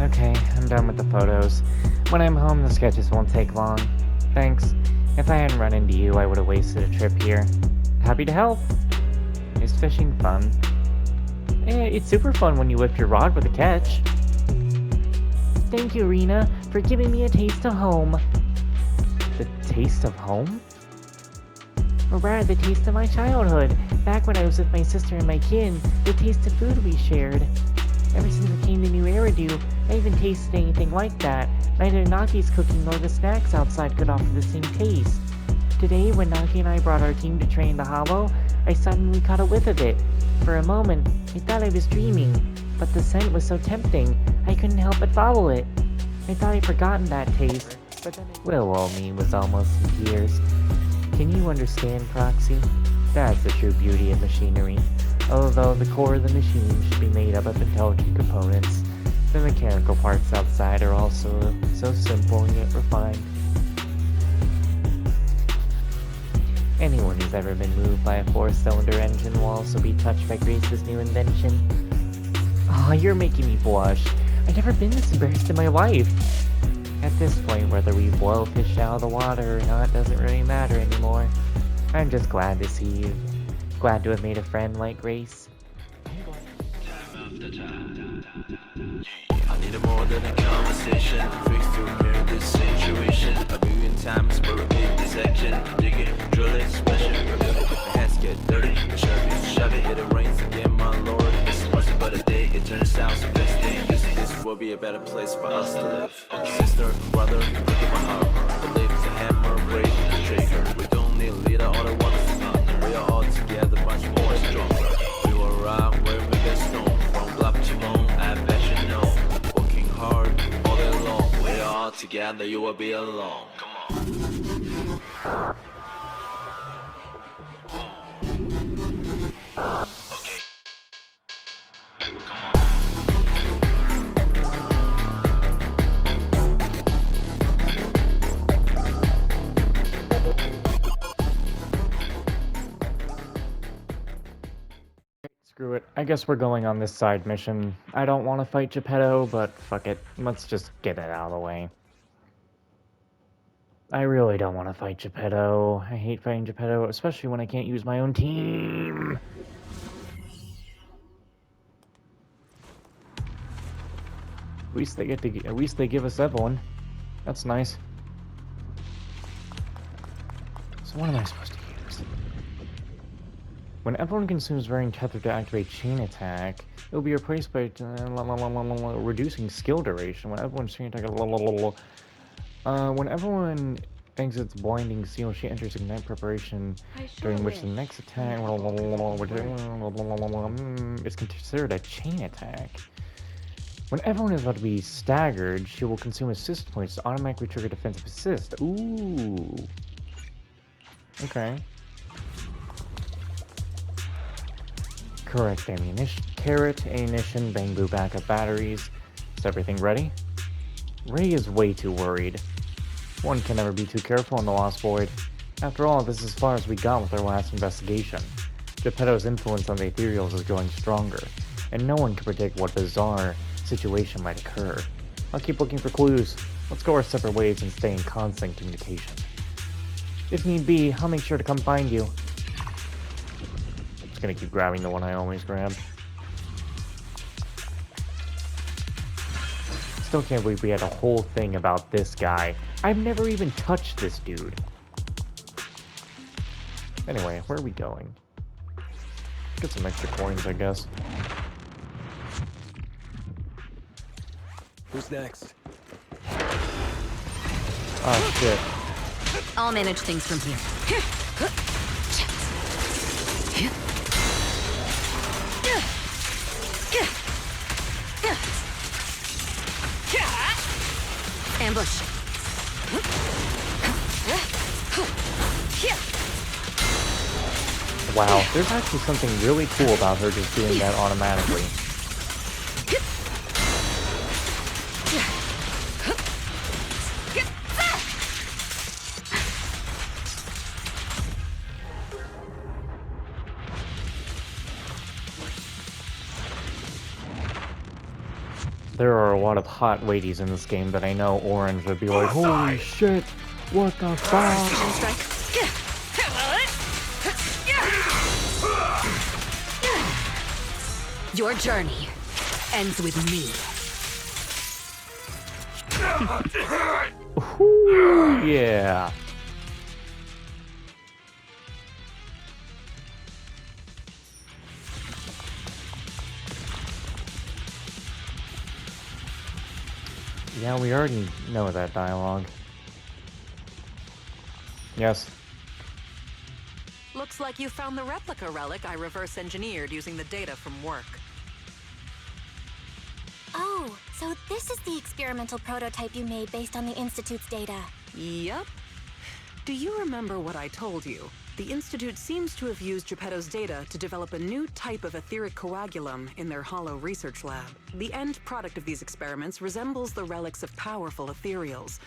Okay, I'm done with the photos. When I'm home, the sketches won't take long. Thanks. If I hadn't run into you, I would have wasted a trip here. Happy to help. Is fishing fun? It's super fun when you whip your rod with a catch. Thank you, Rena, for giving me a taste of home. The taste of home? Or rather, the taste of my childhood. Back when I was with my sister and my kin, the taste of food we shared. Ever since I came to New Eridu, I haven't tasted anything like that. Neither Naki's cooking nor the snacks outside could offer the same taste. Today, when Naki and I brought our team to train the hollow, I suddenly caught a whiff of it. For a moment, I thought I was dreaming, but the scent was so tempting, I couldn't help but follow it. I thought I'd forgotten that taste, but then Willomi was almost in tears. Can you understand, Proxy? That's the true beauty of machinery. Although the core of the machine should be made up of intelligent components, the mechanical parts outside are also so simple yet refined. Anyone who's ever been moved by a 4-cylinder engine will also be touched by Grace's new invention. Aw, you're making me blush. I've never been this embarrassed in my life. At this point, whether we blow fish out of the water or not doesn't really matter anymore. I'm just glad to see you. Glad to have made a friend like Grace. I need more than a conversation. Fix to mirror this situation. A million times for a big dissection. Dig it, drill it, smash it, rip it. The hands get dirty. Shove it, it rains again, my lord. It's once but a day, it turns out so best thing. This will be a better place for us to live. Sister, brother, look at my heart. Believe the hammer, break the trigger. We don't need a leader, all the ones is not. We are all together, much more stronger. We will rock where we get stone. From block to bone, I bet you know. Working hard all day long. We are all together, you will be alone. Come on. Okay. Come on. Screw it. I guess we're going on this side mission. I don't want to fight Geppetto, but fuck it. Let's just get it out of the way. I really don't want to fight Geppetto. I hate fighting Geppetto, especially when I can't use my own team. At least they give us Evelyn. That's nice. So what am I supposed to use? When Evelyn consumes varying tether to activate chain attack, it will be replaced by reducing skill duration. When Evelyn's chain attack, when everyone exits blinding seal, she enters ignite preparation, during which the next attack is considered a chain attack. When everyone is about to be staggered, she will consume assist points to automatically trigger defensive assist. Ooh. Okay. Correct ammunition. Carrot, ammunition, bamboo backup batteries. Is everything ready? Ray is way too worried. One can never be too careful in the Lost Void. After all, this is as far as we got with our last investigation. Geppetto's influence on the ethereals is growing stronger, and no one can predict what bizarre situation might occur. I'll keep looking for clues. Let's go our separate ways and stay in constant communication. If need be, I'll make sure to come find you. I'm just gonna keep grabbing the one I always grab. Still can't believe we had a whole thing about this guy. I've never even touched this dude. Anyway, where are we going? Get some extra coins, I guess. Who's next? Oh shit. I'll manage things from here. Ambush. Wow, there's actually something really cool about her just doing that automatically. There are a lot of hot ladies in this game that I know Orange would be like, holy shit, what the fuck? Precision strike. Your journey ends with me. Ooh, yeah. Yeah, we already know that dialogue. Yes. Looks like you found the replica relic I reverse engineered using the data from work. Oh, so this is the experimental prototype you made based on the Institute's data. Yep. Do you remember what I told you? The Institute seems to have used Geppetto's data to develop a new type of etheric coagulum in their hollow research lab. The end product of these experiments resembles the relics of powerful ethereals.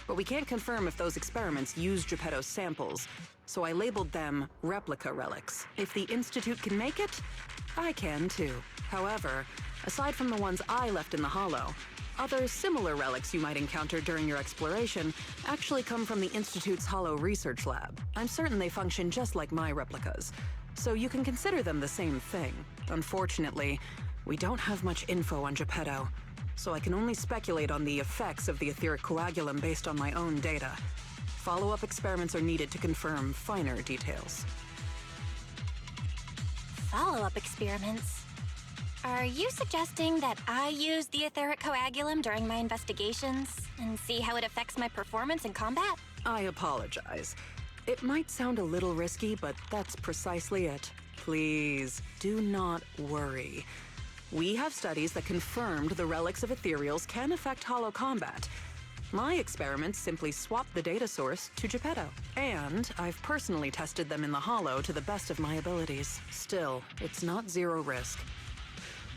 But we can't confirm if those experiments used Geppetto's samples, so I labeled them replica relics. If the Institute can make it, I can too. However, aside from the ones I left in the hollow, other similar relics you might encounter during your exploration actually come from the Institute's hollow research lab. I'm certain they function just like my replicas, so you can consider them the same thing. Unfortunately, we don't have much info on Geppetto, so I can only speculate on the effects of the etheric coagulum based on my own data. Follow-up experiments are needed to confirm finer details. Follow-up experiments? Are you suggesting that I use the etheric coagulum during my investigations and see how it affects my performance in combat? I apologize. It might sound a little risky, but that's precisely it. Please, do not worry. We have studies that confirmed the relics of ethereals can affect hollow combat. My experiments simply swap the data source to Geppetto, and I've personally tested them in the hollow to the best of my abilities. Still, it's not zero risk.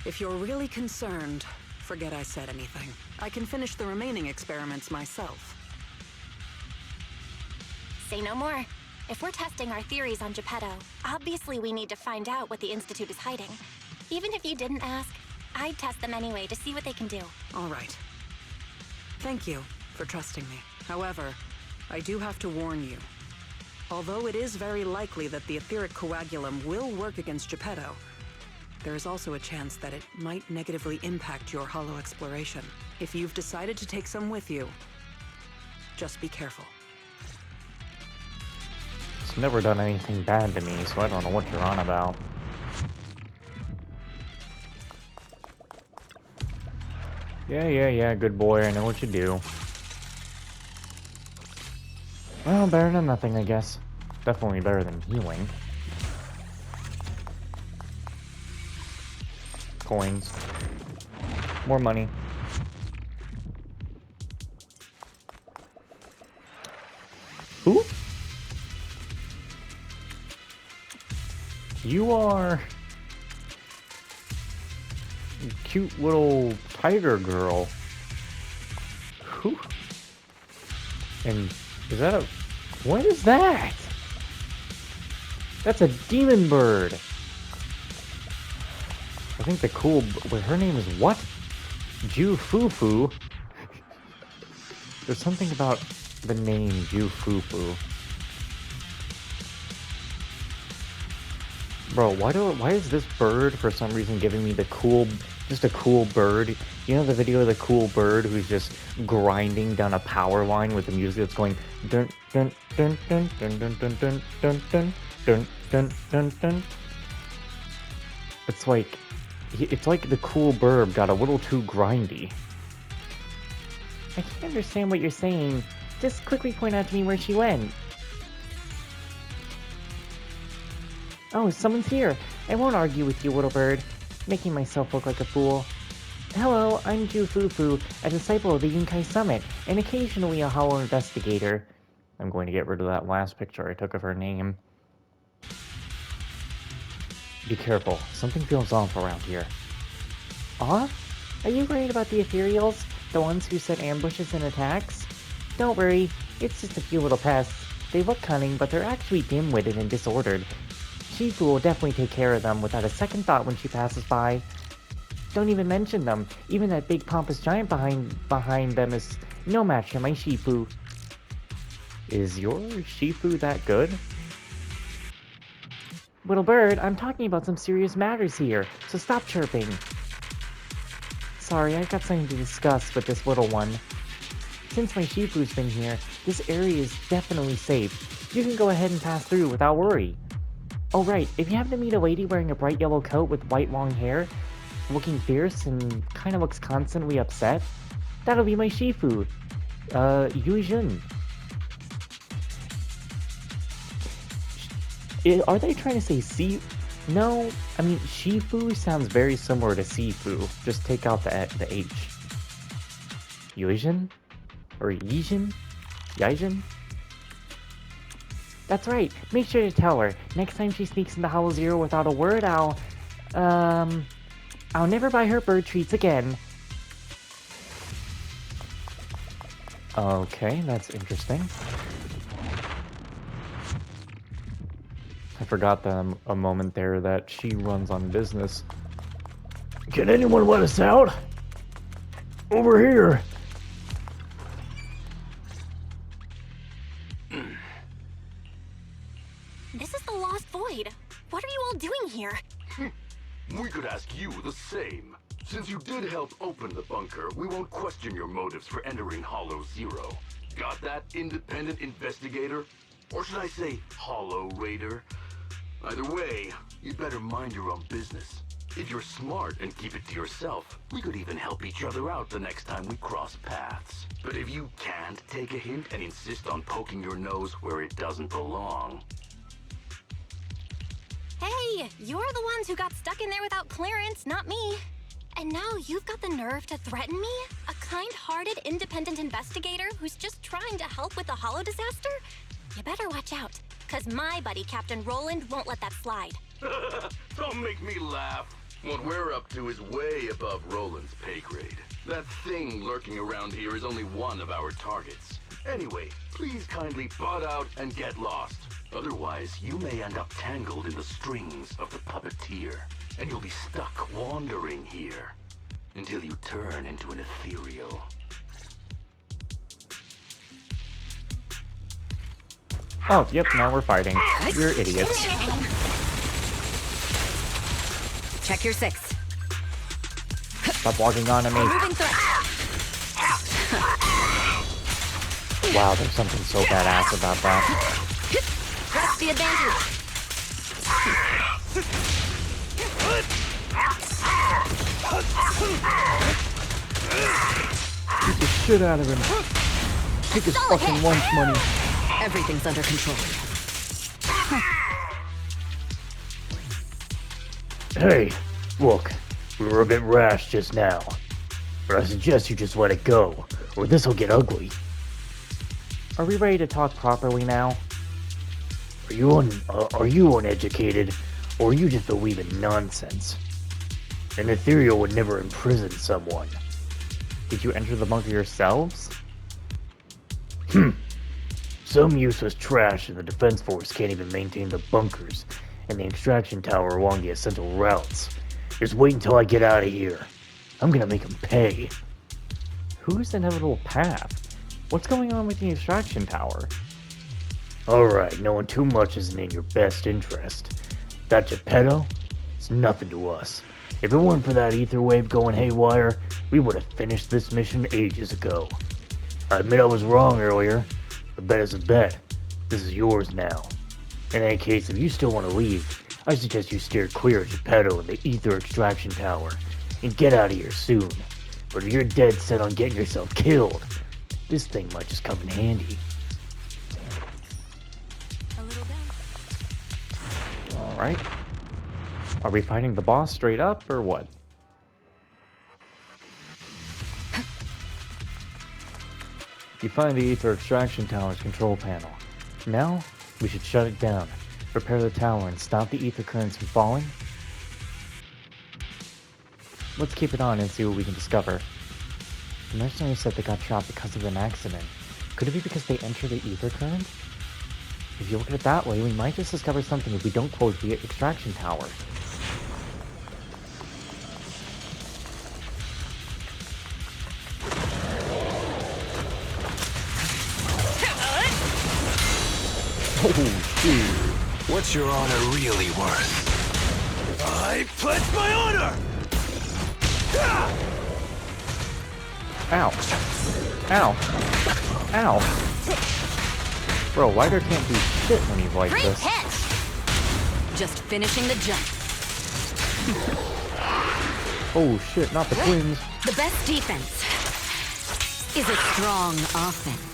If you're really concerned, forget I said anything. I can finish the remaining experiments myself. Say no more. If we're testing our theories on Geppetto, obviously we need to find out what the Institute is hiding. Even if you didn't ask, I'd test them anyway to see what they can do. All right. Thank you for trusting me. However, I do have to warn you. Although it is very likely that the etheric coagulum will work against Geppetto, there is also a chance that it might negatively impact your hollow exploration. If you've decided to take some with you, just be careful. It's never done anything bad to me, so I don't know what you're on about. Yeah, good boy, I know what you do. Well, better than nothing, I guess. Definitely better than healing. Coins. More money. Who? You are... cute little tiger girl. Who? And is that a... what is that? That's a demon bird. I think the cool... wait, her name is what? Ju Fufu. There's something about the name Ju Fufu. Bro, why is this bird for some reason giving me the cool... just a cool bird? You know the video of the cool bird who's just grinding down a power line with the music that's going dun dun dun dun dun dun dun dun dun dun dun dun dun dun. It's like the cool bird got a little too grindy. I can't understand what you're saying. Just quickly point out to me where she went. Oh, someone's here. I won't argue with you, little bird. Making myself look like a fool. Hello, I'm Ju Fufu, a disciple of the Yunkai Summit, and occasionally a hollow investigator. I'm going to get rid of that last picture I took of her name. Be careful, something feels off around here. Off? Are you worried about the ethereals? The ones who set ambushes and attacks? Don't worry, it's just a few little pests. They look cunning, but they're actually dim-witted and disordered. Shifu will definitely take care of them without a second thought when she passes by. don't even mention them. Even that big pompous giant behind them is no match to my Shifu. Is your Shifu that good? Little bird, I'm talking about some serious matters here, so stop chirping. Sorry, I've got something to discuss with this little one. Since my Shifu's been here, this area is definitely safe. You can go ahead and pass through without worry. Oh right, if you happen to meet a lady wearing a bright yellow coat with white long hair, looking fierce and kind of looks constantly upset, that'll be my Shifu, Yujin. Are they trying to say Si? No, I mean, Shifu sounds very similar to Sifu. Just take out the H. Yujin? Or Yijin? Yijin? That's right, make sure to tell her. Next time she sneaks into Hollow Zero without a word, I'll never buy her bird treats again. Okay, that's interesting. I forgot a moment there that she runs on business. Can anyone let us out? Over here! This is the Lost Void. What are you all doing here? We could ask you the same. Since you did help open the bunker, we won't question your motives for entering Hollow Zero. Got that, independent investigator? Or should I say, Hollow Raider? Either way, you'd better mind your own business. If you're smart and keep it to yourself, we could even help each other out the next time we cross paths. But if you can't take a hint and insist on poking your nose where it doesn't belong... Hey, you're the ones who got stuck in there without clearance, not me. And now you've got the nerve to threaten me? A kind-hearted, independent investigator who's just trying to help with the Hollow disaster? You better watch out, cause my buddy Captain Roland won't let that slide. Don't make me laugh. What we're up to is way above Roland's pay grade. That thing lurking around here is only one of our targets. Anyway, please kindly butt out and get lost. Otherwise, you may end up tangled in the strings of the puppeteer, and you'll be stuck wandering here until you turn into an ethereal. Oh, yep, now we're fighting. You're idiots. Check your 6. Stop walking on to me. Moving threat. Wow, there's something so badass about that. Press the advantage. Beat the shit out of him. Take his fucking lunch money. Everything's under control. Hey, look, we were a bit rash just now, but I suggest you just let it go, or this'll get ugly. Are we ready to talk properly now? Are you uneducated, or you just believe in nonsense? An ethereal would never imprison someone. Did you enter the bunker yourselves? Some useless trash in the defense force can't even maintain the bunkers and the extraction tower along the essential routes. Just wait until I get out of here. I'm gonna make them pay. Whose inevitable path? What's going on with the extraction tower? Alright, knowing too much isn't in your best interest. That Geppetto? It's nothing to us. If it weren't for that ether wave going haywire, we would have finished this mission ages ago. I admit I was wrong earlier. A bet is a bet. This is yours now. In any case, if you still want to leave, I suggest you steer clear of Geppetto and the ether extraction tower, and get out of here soon. But if you're dead set on getting yourself killed, this thing might just come in handy. A little bit. Alright. Are we fighting the boss straight up, or what? You find the ether extraction tower's control panel. Now, we should shut it down, repair the tower, and stop the ether currents from falling. Let's keep it on and see what we can discover. The mercenary said they got trapped because of an accident. Could it be because they entered the ether current? If you look at it that way, we might just discover something if we don't close the extraction tower. What's your honor really worth? I pledge my honor! Ow. Ow. Ow. Bro, Wider can't do shit when he's like Great this. hit! Just finishing the jump. Oh shit, not the twins. The best defense is a strong offense.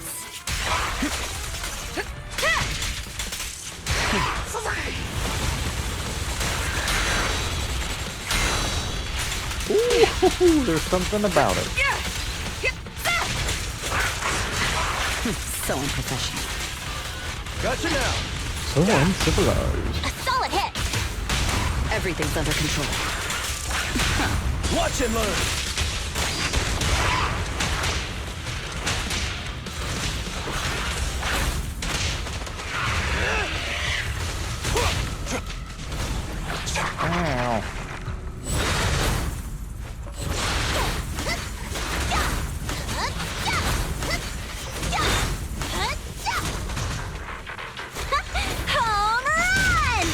Ooh, there's something about it. So unprofessional. Gotcha now! So uncivilized. A solid hit. Everything's under control. Watch and learn! Ow. Home run!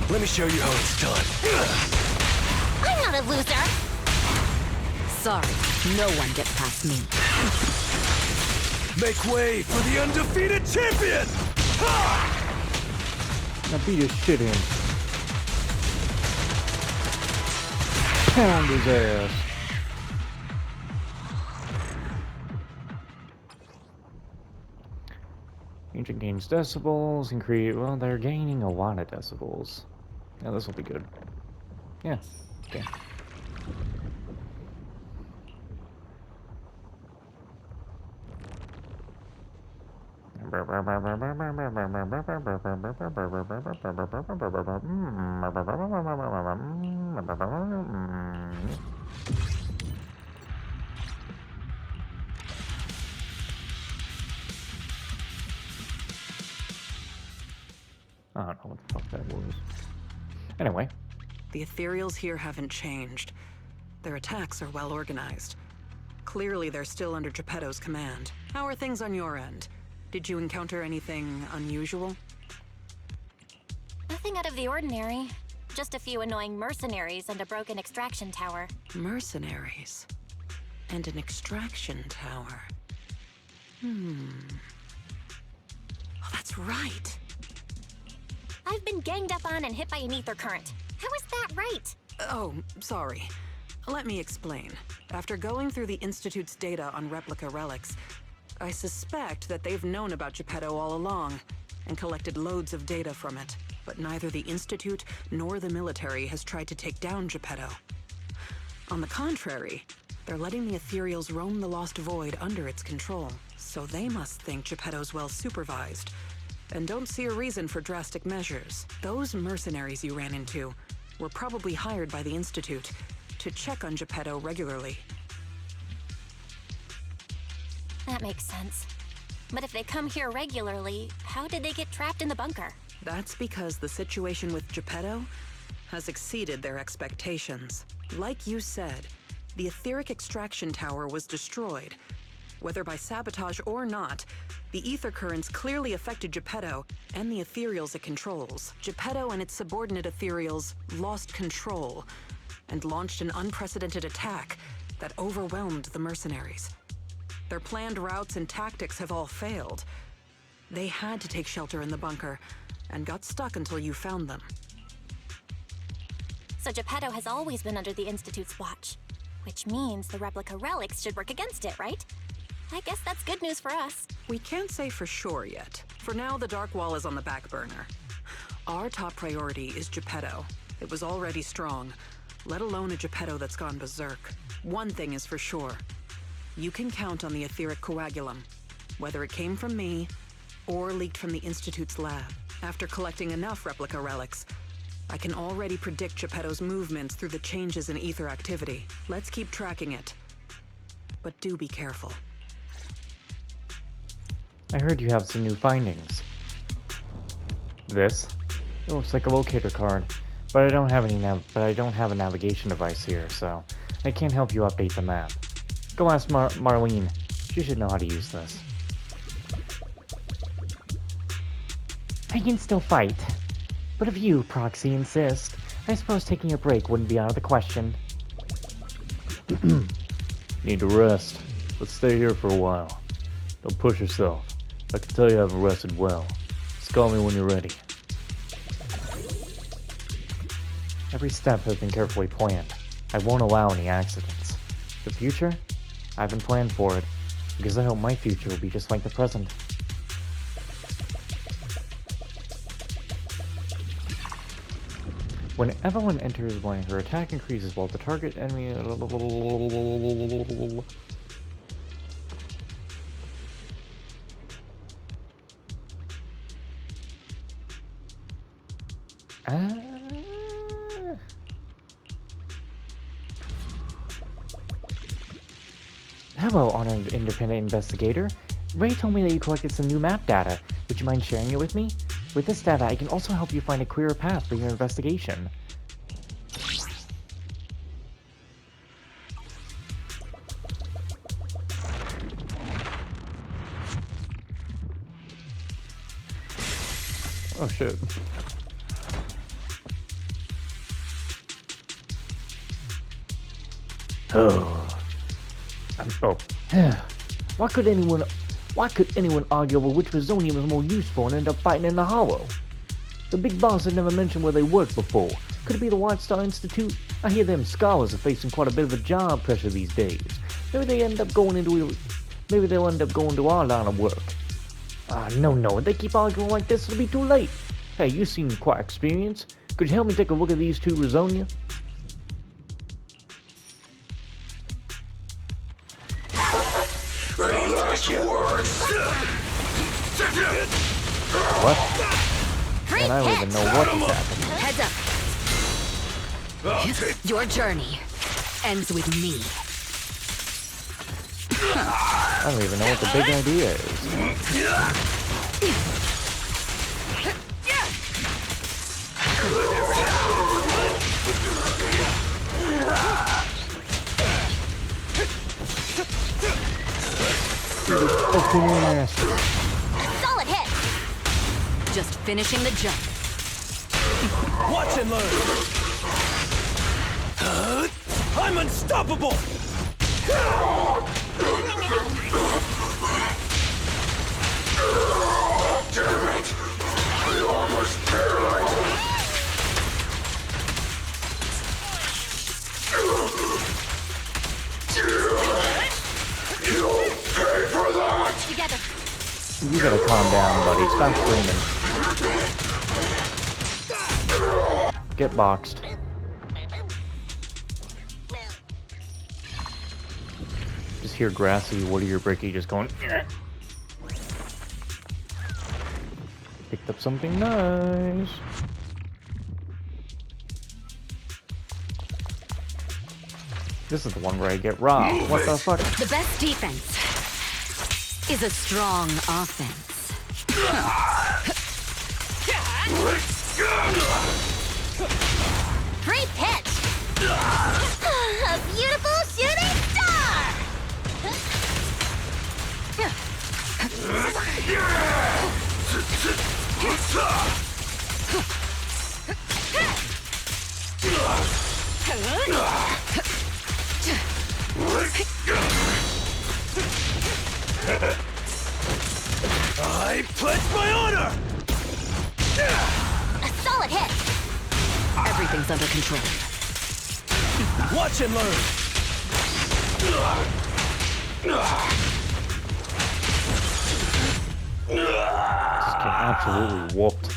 Let me show you how it's done. I'm not a loser. Sorry, no one gets past me. Make way for the undefeated champion! Now beat his shit in. Pound his ass. Agent gains decibels and create. Well, they're gaining a lot of decibels. Yeah, this will be good. Yeah. Okay. I don't know what the fuck that was. Anyway. The ethereals here haven't changed. Their attacks are well organized. Clearly, they're still under Geppetto's command. How are things on your end? Did you encounter anything unusual? Nothing out of the ordinary. Just a few annoying mercenaries and a broken extraction tower. Mercenaries. And an extraction tower. Oh, that's right. I've been ganged up on and hit by an ether current. How is that right? Oh, sorry. Let me explain. After going through the Institute's data on replica relics, I suspect that they've known about Geppetto all along and collected loads of data from it. But neither the Institute nor the military has tried to take down Geppetto. On the contrary, they're letting the ethereals roam the Lost Void under its control. So they must think Geppetto's well supervised and don't see a reason for drastic measures. Those mercenaries you ran into were probably hired by the Institute to check on Geppetto regularly. That makes sense. But if they come here regularly, how did they get trapped in the bunker? That's because the situation with Geppetto has exceeded their expectations. Like you said, the etheric extraction tower was destroyed. Whether by sabotage or not, the ether currents clearly affected Geppetto and the ethereals it controls. Geppetto and its subordinate ethereals lost control and launched an unprecedented attack that overwhelmed the mercenaries. Their planned routes and tactics have all failed. They had to take shelter in the bunker and got stuck until you found them. So Geppetto has always been under the Institute's watch, which means the replica relics should work against it, right? I guess that's good news for us. We can't say for sure yet. For now, the Dark Wall is on the back burner. Our top priority is Geppetto. It was already strong, let alone a Geppetto that's gone berserk. One thing is for sure. You can count on the etheric coagulum, whether it came from me or leaked from the Institute's lab. After collecting enough replica relics, I can already predict Geppetto's movements through the changes in ether activity. Let's keep tracking it. But do be careful. I heard you have some new findings. This? It looks like a locator card, but I don't have a navigation device here, so I can't help you update the map. Go ask Marlene. She should know how to use this. I can still fight. But if you, Proxy, insist, I suppose taking a break wouldn't be out of the question. Need to rest. Let's stay here for a while. Don't push yourself. I can tell you haven't rested well. Just call me when you're ready. Every step has been carefully planned. I won't allow any accidents. The future? I haven't planned for it, because I hope my future will be just like the present. When Evelyn enters one, her attack increases while the target enemy... Hello, honored independent investigator. Ray told me that you collected some new map data. Would you mind sharing it with me? With this data, I can also help you find a clearer path for your investigation. Oh shit. Why could anyone argue over which Resonium is more useful and end up fighting in the Hollow? The big boss had never mentioned where they worked before. Could it be the White Star Institute? I hear them scholars are facing quite a bit of a job pressure these days. Maybe they'll end up going to our line of work. No, if they keep arguing like this, it'll be too late. Hey, you seem quite experienced. Could you help me take a look at these two Resonia? What? And I don't even know what just happened. Heads up. Your journey ends with me. I don't even know what the big idea is. Solid hit! Just finishing the jump. Watch and learn. I'm unstoppable. Damn it! I almost paralyzed him. You'll pay for that! Together. You gotta calm down, buddy. Stop screaming. Get boxed. Just hear Grassy, Woody, Bricky just going... Picked up something nice. This is the one where I get robbed. What the fuck? The best defense is a strong offense. Great pitch! A beautiful shooting star! I pledge my honor! A solid hit! Everything's under control. Watch and learn! Just get absolutely whooped.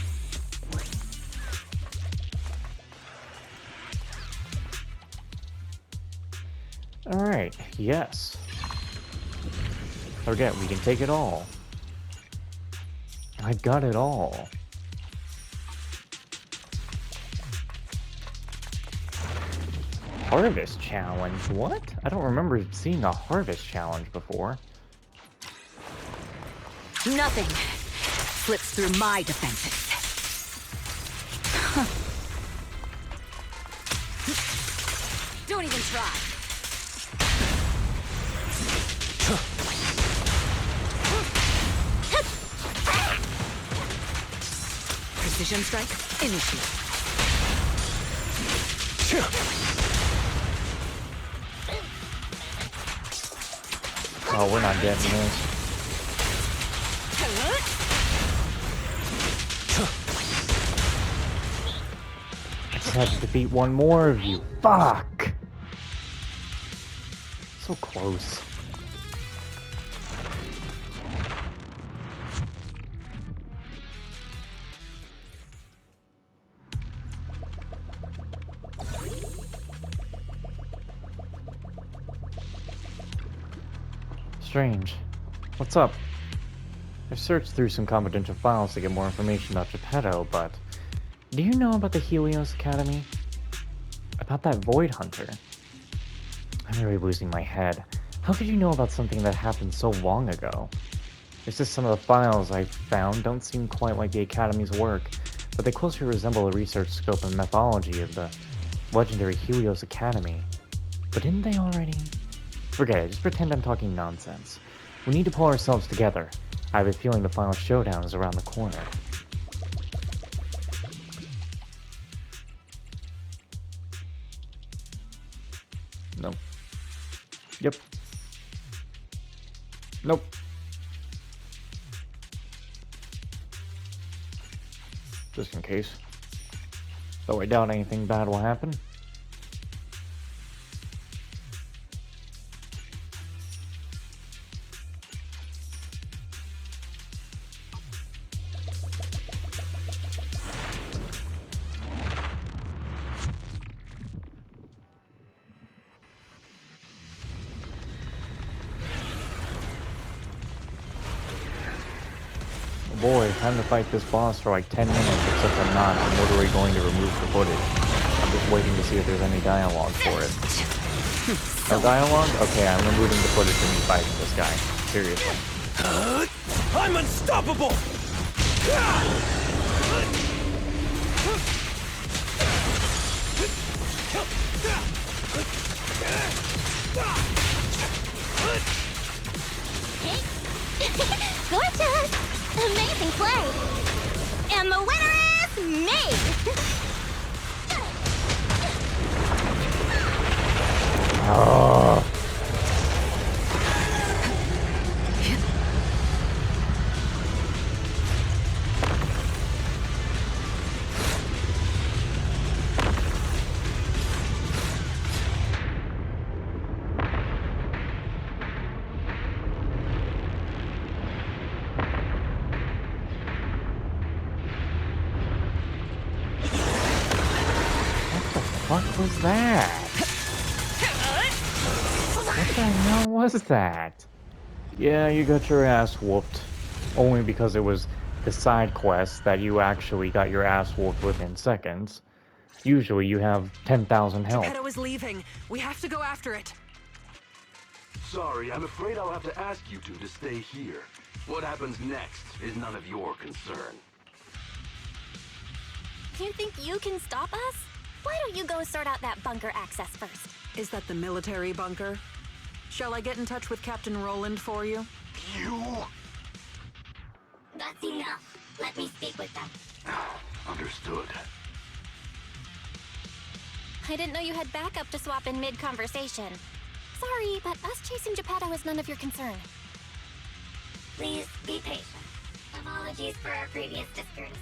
Alright, yes. Forget, we can take it all. I got it all. Harvest challenge? What? I don't remember seeing a harvest challenge before. Nothing slips through my defenses. Don't even try. Precision strike, initiate. Oh, we're not getting this. I just had to defeat one more of you. Fuck! So close. Strange. What's up? I've searched through some confidential files to get more information about Geppetto, but do you know about the Helios Academy? About that Void Hunter? I'm really losing my head. How could you know about something that happened so long ago? It's just some of the files I've found don't seem quite like the Academy's work, but they closely resemble the research scope and methodology of the legendary Helios Academy. But didn't they already? Forget it, just pretend I'm talking nonsense. We need to pull ourselves together. I have a feeling the final showdown is around the corner. Nope. Yep. Nope. Just in case. Though I doubt anything bad will happen. Boy, time to fight this boss for like 10 minutes, except I'm not. I'm literally going to remove the footage. I'm just waiting to see if there's any dialogue for it. No dialogue? Okay, I'm removing the footage of me fighting this guy. Seriously. I'm unstoppable! Gorgeous! Amazing play! And the winner is me! Oh. What was that? What the hell was that? Yeah, you got your ass whooped. Only because it was the side quest that you actually got your ass whooped within seconds. Usually you have 10,000 health. Geppetto is leaving. We have to go after it. Sorry, I'm afraid I'll have to ask you two to stay here. What happens next is none of your concern. You think you can stop us? Why don't you go sort out that bunker access first? Is that the military bunker? Shall I get in touch with Captain Roland for you? You? That's enough. Let me speak with them. Understood. I didn't know you had backup to swap in mid-conversation. Sorry, but us chasing Geppetto is none of your concern. Please be patient. Apologies for our previous discourtesy.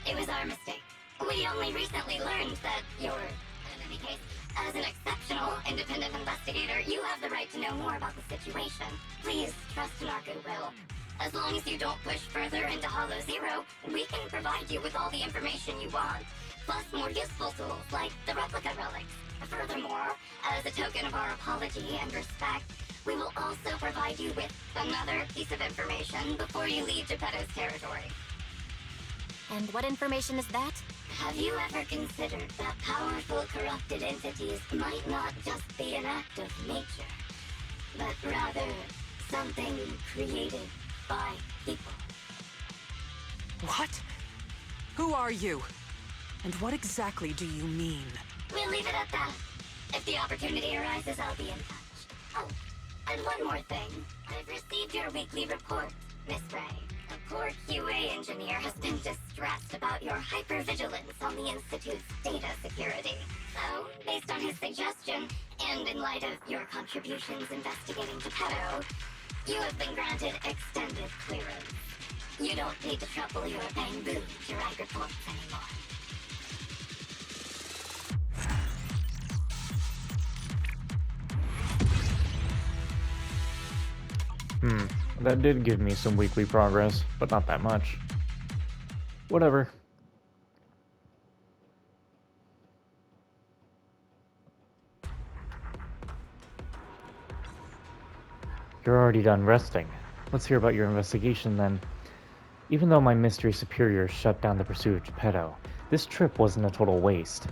It was our mistake. We only recently learned that you're, in any case, as an exceptional independent investigator, you have the right to know more about the situation. Please trust in our goodwill. As long as you don't push further into Hollow Zero, we can provide you with all the information you want, plus more useful tools like the replica relics. Furthermore, as a token of our apology and respect, we will also provide you with another piece of information before you leave Geppetto's territory. And what information is that? Have you ever considered that powerful corrupted entities might not just be an act of nature, but rather something created by people? What? Who are you? And what exactly do you mean? We'll leave it at that. If the opportunity arises, I'll be in touch. Oh, and one more thing. I've received your weekly report, Miss Ray. Of core QA engineer has been distressed about your hypervigilance on the Institute's data security. So, based on his suggestion, and in light of your contributions investigating Geppetto, you have been granted extended clearance. You don't need to trouble your bamboo to write reports anymore. That did give me some weekly progress, but not that much. Whatever. You're already done resting. Let's hear about your investigation then. Even though my mystery superior shut down the pursuit of Geppetto, this trip wasn't a total waste.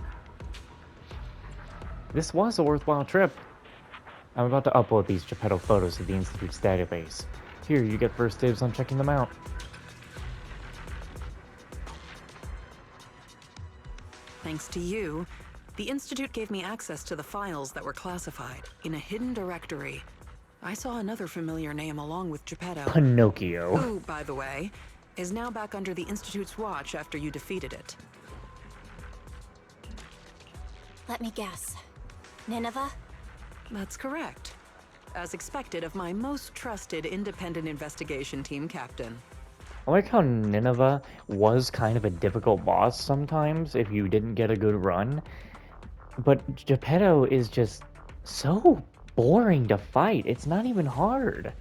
This was a worthwhile trip. I'm about to upload these Geppetto photos to the Institute's database. Here, you get first dibs on checking them out. Thanks to you, the Institute gave me access to the files that were classified in a hidden directory. I saw another familiar name along with Geppetto. Pinocchio. Who, by the way, is now back under the Institute's watch after you defeated it. Let me guess. Nineveh? That's correct. As expected of my most trusted independent investigation team captain. I like how Nineveh was kind of a difficult boss sometimes if you didn't get a good run. But Geppetto is just so boring to fight. It's not even hard.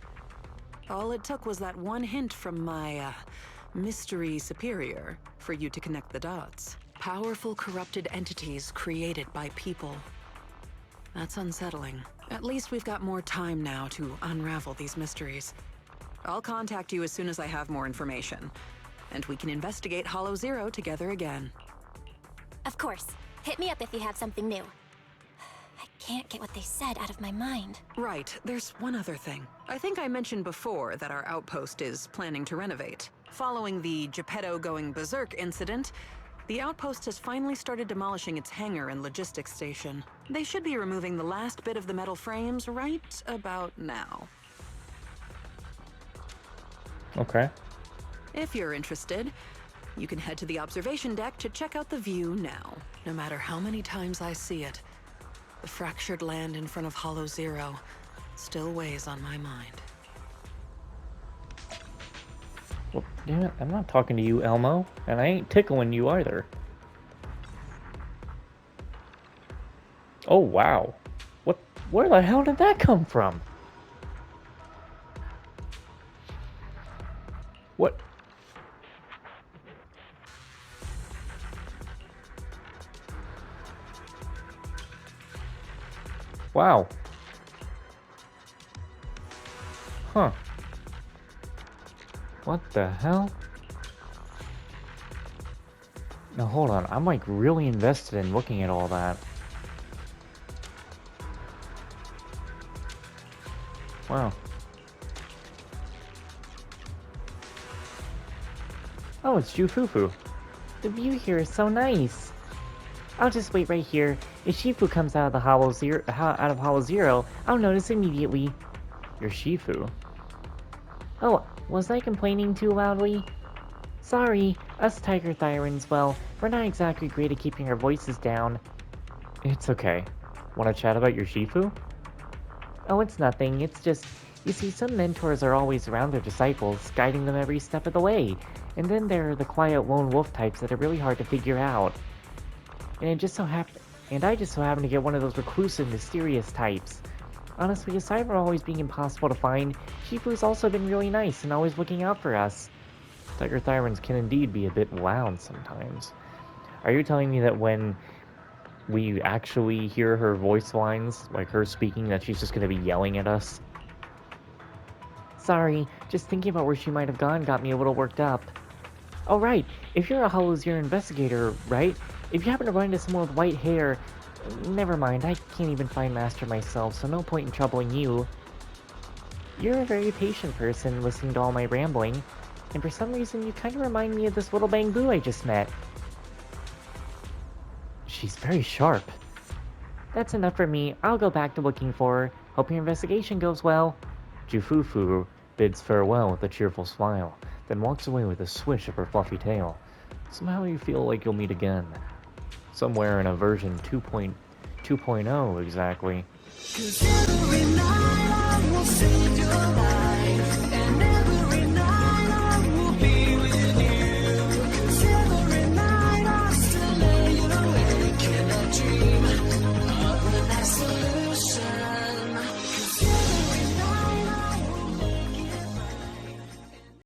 All it took was that one hint from my, mystery superior for you to connect the dots. Powerful corrupted entities created by people. That's unsettling. At least we've got more time now to unravel these mysteries. I'll contact you as soon as I have more information, and we can investigate Hollow Zero together again. Of course. Hit me up if you have something new. I can't get what they said out of my mind. Right, there's one other thing. I think I mentioned before that our outpost is planning to renovate. Following the Geppetto going berserk incident, the outpost has finally started demolishing its hangar and logistics station. They should be removing the last bit of the metal frames right about now. Okay. If you're interested, you can head to the observation deck to check out the view now. No matter how many times I see it, the fractured land in front of Hollow Zero still weighs on my mind. Well, damn it, I'm not talking to you, Elmo, and I ain't tickling you either. Oh, wow. Where the hell did that come from? What? Wow. Huh. What the hell? Now hold on, I'm like really invested in looking at all that. Wow. Oh, it's Jufufu. The view here is so nice. I'll just wait right here. If Shifu comes out of the Hollow Zero, I'll notice immediately. You're Shifu. Oh, was I complaining too loudly? Sorry, us Tiger Thyrans, well, we're not exactly great at keeping our voices down. It's okay. Want to chat about your Shifu? Oh, it's nothing. It's just, you see, some mentors are always around their disciples, guiding them every step of the way. And then there are the quiet lone wolf types that are really hard to figure out. And I just so happen to get one of those reclusive, mysterious types. Honestly, aside from always being impossible to find, Shifu's also been really nice and always looking out for us. Tiger Thyrans can indeed be a bit loud sometimes. Are you telling me that when we actually hear her voice lines, like her speaking, that she's just gonna be yelling at us? Sorry, just thinking about where she might have gone got me a little worked up. Oh right, if you're a Hollow Zero investigator, right? If you happen to run into someone with white hair, never mind, I can't even find Master myself, so no point in troubling you. You're a very patient person listening to all my rambling, and for some reason you kind of remind me of this little bamboo I just met. She's very sharp. That's enough for me. I'll go back to looking for her. Hope your investigation goes well. Jufufu bids farewell with a cheerful smile, then walks away with a swish of her fluffy tail. Somehow you feel like you'll meet again. Somewhere in a version 2.0 exactly. 'Cause every night I will save your life.